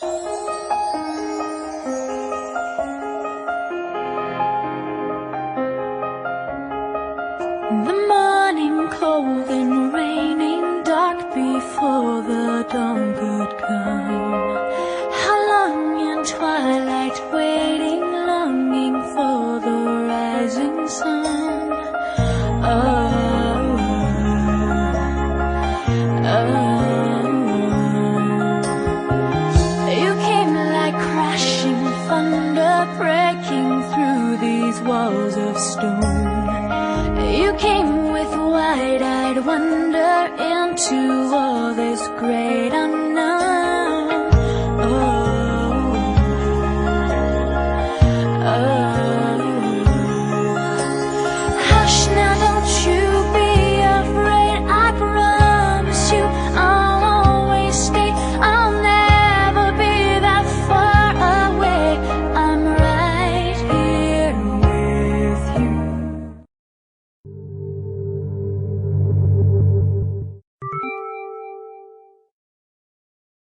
The morning cold and raining, dark before the dawn could come. How long in twilight waiting, longing for the rising sun. You came like crashing thunder, breaking through these walls of stone. You came with wide-eyed wonder into all this great unknown.